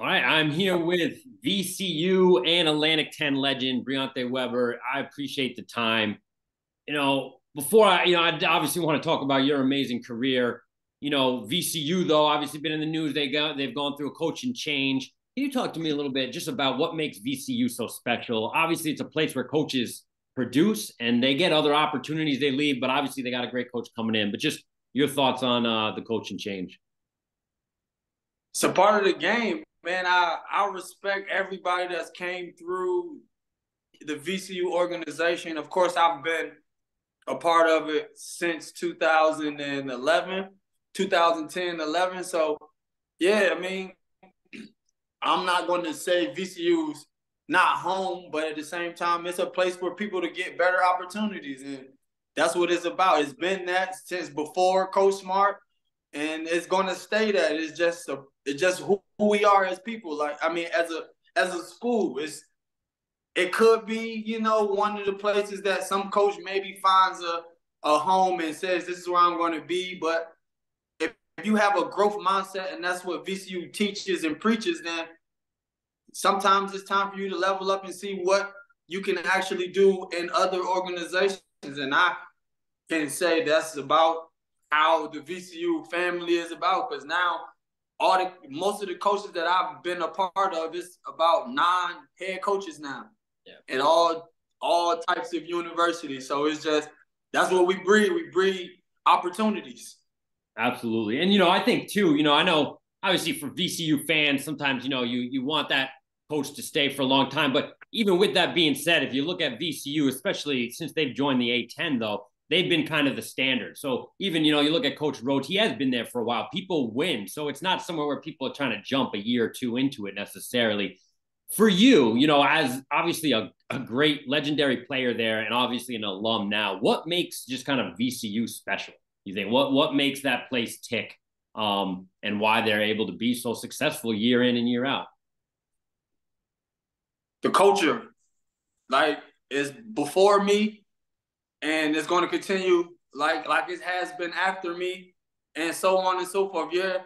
All right, I'm here with VCU and Atlantic 10 legend Briante Weber. I appreciate the time. Before I obviously want to talk about your amazing career. VCU though obviously been in the news. They've gone through a coaching change. Can you talk to me a little bit just about what makes VCU so special? Obviously, it's a place where coaches produce and they get other opportunities. They leave, but obviously they got a great coach coming in. But just your thoughts on the coaching change. It's a part of the game, man. I respect everybody that's came through the VCU organization. Of course, I've been a part of it since 2011, 2010, 11. So, yeah, I mean, I'm not going to say VCU's not home, but at the same time, it's a place for people to get better opportunities. And that's what it's about. It's been that since before Coach Smart, and it's going to stay that. It's just who we are as people. Like, I mean, as a school, it could be, one of the places that some coach maybe finds a home and says, this is where I'm going to be. But if you have a growth mindset and that's what VCU teaches and preaches, then sometimes it's time for you to level up and see what you can actually do in other organizations. And I can say that's about how the VCU family is about, because now most of the coaches that I've been a part of is about 9 head coaches now, yeah, and all types of universities. So it's just that's what we breed. We breed opportunities. Absolutely, and I think too. I know obviously for VCU fans, sometimes you want that coach to stay for a long time. But even with that being said, if you look at VCU, especially since they've joined the A10, though, they've been kind of the standard. So even, you look at Coach Rhodes, he has been there for a while. People win. So it's not somewhere where people are trying to jump a year or two into it necessarily. For you, as obviously a great legendary player there and obviously an alum now, what makes just kind of VCU special? You think what makes that place tick and why they're able to be so successful year in and year out? The culture, like, is before me, and it's going to continue like it has been after me, and so on and so forth. Yeah,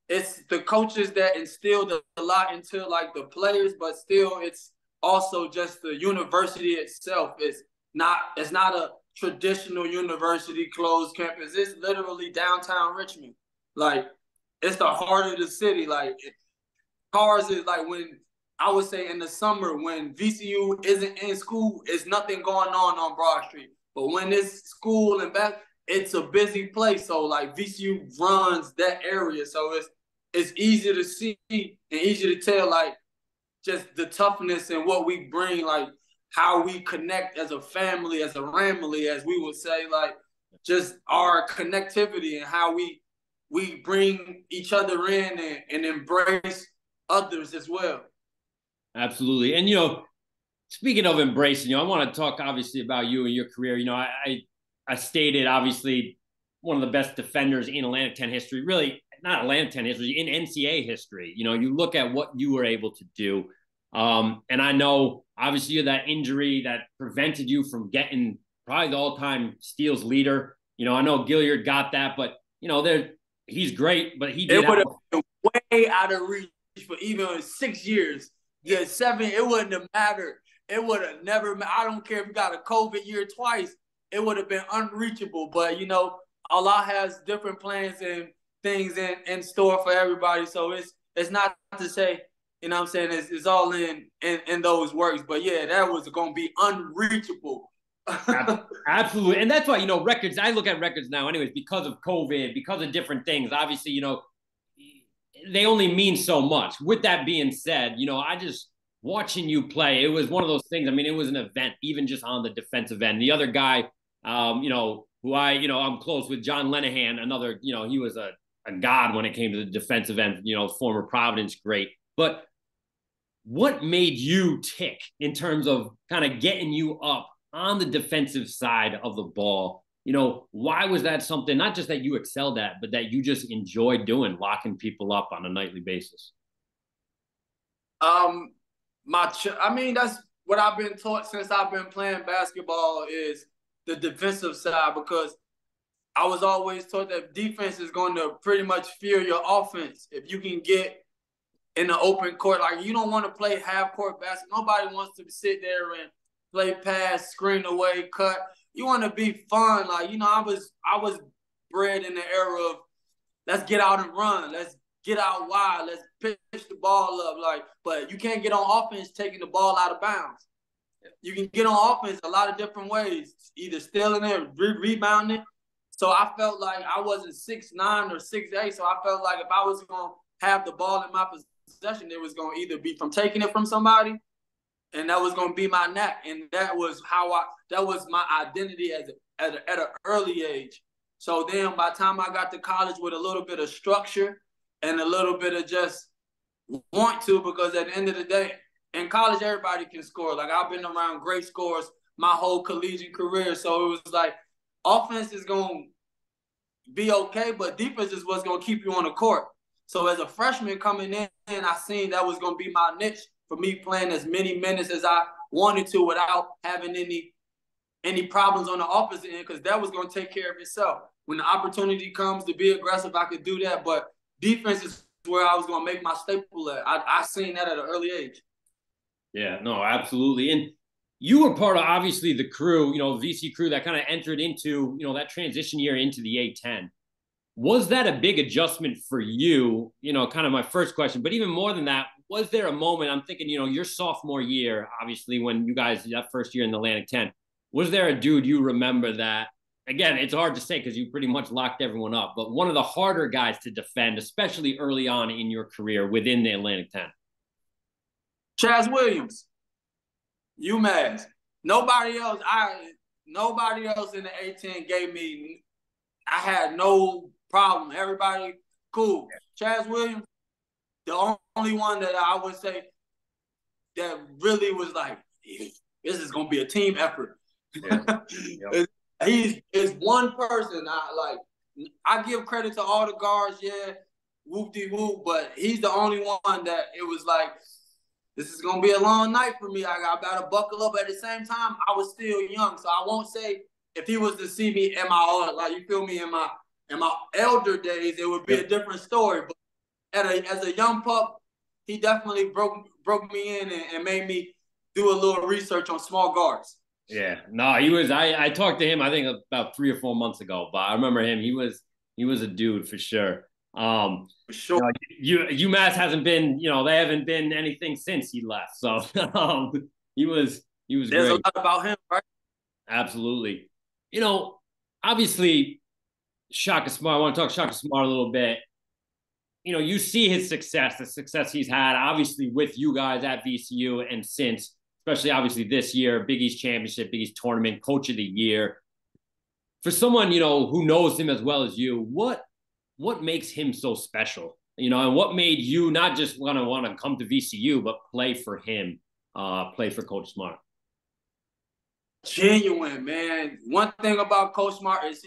it's the coaches that instilled a lot into like the players, but still, it's also just the university itself. It's not a traditional university closed campus. It's literally downtown Richmond. Like, it's the heart of the city. Like, cars is like when I would say in the summer when VCU isn't in school, it's nothing going on Broad Street. But when it's school and back, it's a busy place. So like VCU runs that area. So it's easy to see and easy to tell, like, just the toughness and what we bring, like how we connect as a family, as a family, as we would say, like just our connectivity and how we bring each other in and embrace others as well. Absolutely. And, speaking of embracing, I want to talk obviously about you and your career. I stated obviously one of the best defenders in Atlantic 10 history, really not Atlantic 10 history, in NCAA history. You look at what you were able to do. And I know obviously you had that injury that prevented you from getting probably the all-time steals leader. I know Gilliard got that, but he's great, but he did. It would have been way out of reach for even 6 years. Yeah, 7, it wouldn't have mattered. It would have never, I don't care if you got a COVID year twice, it would have been unreachable. But, Allah has different plans and things in store for everybody. So it's not to say, what I'm saying, it's all in those works. But, yeah, that was going to be unreachable. Absolutely. And that's why, records, I look at records now anyways, because of COVID, because of different things. Obviously, they only mean so much. With that being said, I just watching you play, it was one of those things. I mean, it was an event, even just on the defensive end. The other guy, who I'm close with, John Lenahan, another, he was a god when it came to the defensive end, former Providence great. But what made you tick in terms of kind of getting you up on the defensive side of the ball? Why was that something, not just that you excelled at, but that you just enjoyed doing, locking people up on a nightly basis? I mean, that's what I've been taught since I've been playing basketball is the defensive side, because I was always taught that defense is going to pretty much fuel your offense. If you can get in the open court. Like, you don't want to play half court basketball. Nobody wants to sit there and play pass, screen away, cut. You want to be fun. Like, you know, I was bred in the era of let's get out and run. Let's get out wide. Let's pitch the ball up. Like, but you can't get on offense taking the ball out of bounds. You can get on offense a lot of different ways, either stealing it, rebounding. So I felt like I wasn't 6'9" or 6'8", so I felt like if I was going to have the ball in my possession, it was going to either be from taking it from somebody, and that was going to be my knack. And that was that was my identity at an early age. So then by the time I got to college with a little bit of structure and a little bit of just want to, because at the end of the day, in college, everybody can score. Like, I've been around great scorers my whole collegiate career. So it was like, offense is going to be okay, but defense is what's going to keep you on the court. So as a freshman coming in, I seen that was going to be my niche for me, playing as many minutes as I wanted to without having any problems on the opposite end, because that was going to take care of itself. When the opportunity comes to be aggressive, I could do that. But defense is where I was going to make my staple at. I seen that at an early age. Yeah, no, absolutely. And you were part of, obviously, the crew, you know, VC crew that kind of entered into, you know, that transition year into the A10. Was that a big adjustment for you? You know, kind of my first question, but even more than that, was there a moment, I'm thinking, you know, your sophomore year, obviously, when you guys, that first year in the Atlantic 10, was there a dude you remember that, again, it's hard to say because you pretty much locked everyone up, but one of the harder guys to defend, especially early on in your career within the Atlantic 10? Chaz Williams, UMass. Nobody else in the A10 gave me, I had no problem. Everybody, cool. Chaz Williams, the only one that I would say that really was like, this is going to be a team effort. Yeah. Yep. He's one person. I give credit to all the guards, yeah, whoop-de-whoop, but he's the only one that it was like, this is going to be a long night for me. I got to buckle up. At the same time, I was still young, so I won't say if he was to see me in my, like, you feel me, in my elder days, it would be a different story. But as a young pup, he definitely broke me in and made me do a little research on small guards. Yeah, no, he was. I talked to him, I think, about 3 or 4 months ago, but I remember him. He was a dude for sure. For sure. You know, UMass hasn't been, you know, they haven't been anything since he left. So he was There's great. a lot about him, right? Absolutely. You know, obviously, Shaka Smart. I want to talk Shaka Smart a little bit. You know, you see his success, the success he's had, obviously, with you guys at VCU and since, especially obviously this year, Big East Championship, Big East Tournament, Coach of the Year. For someone, you know, who knows him as well as you, what makes him so special? You know, and what made you not just want to come to VCU, but play for him, play for Coach Smart? Genuine, man. One thing about Coach Smart is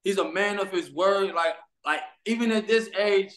he's a man of his word. Like even at this age,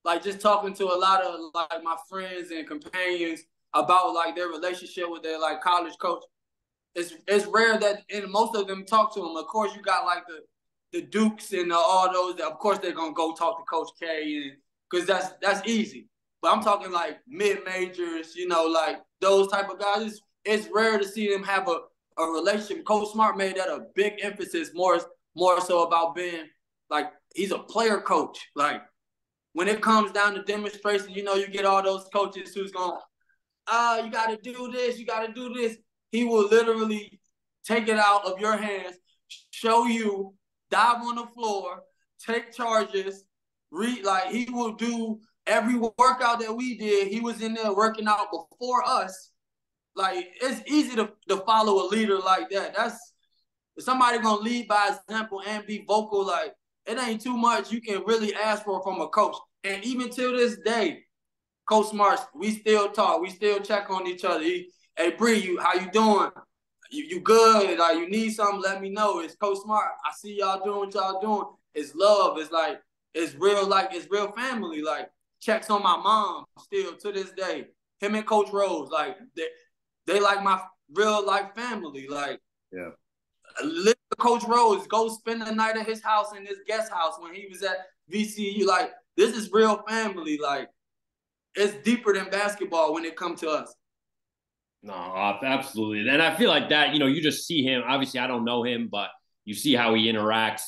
like just talking to a lot of like my friends and companions about like their relationship with their like college coach, it's rare that, and most of them talk to him. Of course, you got like the Dukes and all those that, of course, they're gonna go talk to Coach K, and because that's easy. But I'm talking like mid majors, you know, like those type of guys. It's rare to see them have a relationship. Coach Smart made that a big emphasis, more so about being like he's a player coach. Like when it comes down to demonstration, you know, you get all those coaches who's going, you got to do this, you got to do this. He will literally take it out of your hands, show you, dive on the floor, take charges, like he will do every workout that we did. He was in there working out before us. Like, it's easy to follow a leader like that. That's somebody gonna lead by example and be vocal. Like, it ain't too much you can really ask for from a coach. And even till this day, Coach Smart, we still talk, we still check on each other. Hey Bree, how you doing? You good? Like, you need something, let me know. It's Coach Smart. I see y'all doing what y'all doing. It's love. It's like, it's real family. Like, checks on my mom still to this day. Him and Coach Rose, like, they like my real life family. Like, yeah. Coach Rose, go spend the night at his house in his guest house when he was at VCU. Like, this is real family. Like, it's deeper than basketball when it comes to us. No, absolutely. And I feel like that, you just see him. Obviously, I don't know him, but you see how he interacts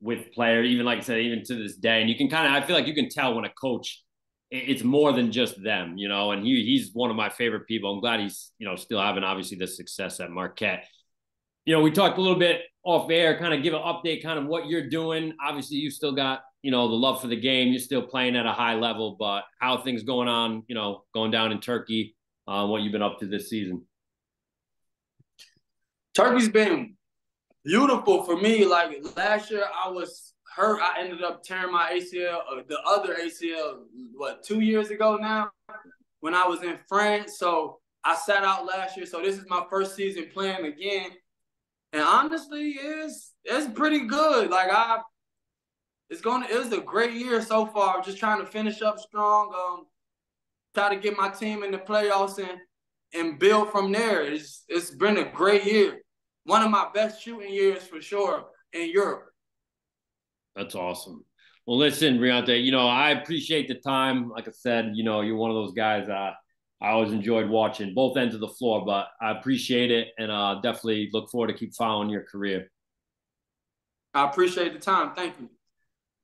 with players, even like I said, even to this day. And you can I feel like you can tell when a coach, it's more than just them, and he's one of my favorite people. I'm glad he's, still having obviously the success at Marquette. We talked a little bit off air, kind of give an update, kind of what you're doing. Obviously, you still got, the love for the game. You're still playing at a high level, but how are things going on, going down in Turkey, what you've been up to this season? Turkey's been beautiful for me. Like last year, I was hurt. I ended up tearing my ACL, the other ACL, 2 years ago now, when I was in France. So I sat out last year. So this is my first season playing again. And honestly, it's pretty good. Like it was a great year so far. Just trying to finish up strong. Try to get my team in the playoffs and build from there. It's been a great year. One of my best shooting years for sure in Europe. That's awesome. Well, listen, Briante, I appreciate the time. Like I said, you're one of those guys I always enjoyed watching both ends of the floor, but I appreciate it and definitely look forward to keep following your career. I appreciate the time. Thank you.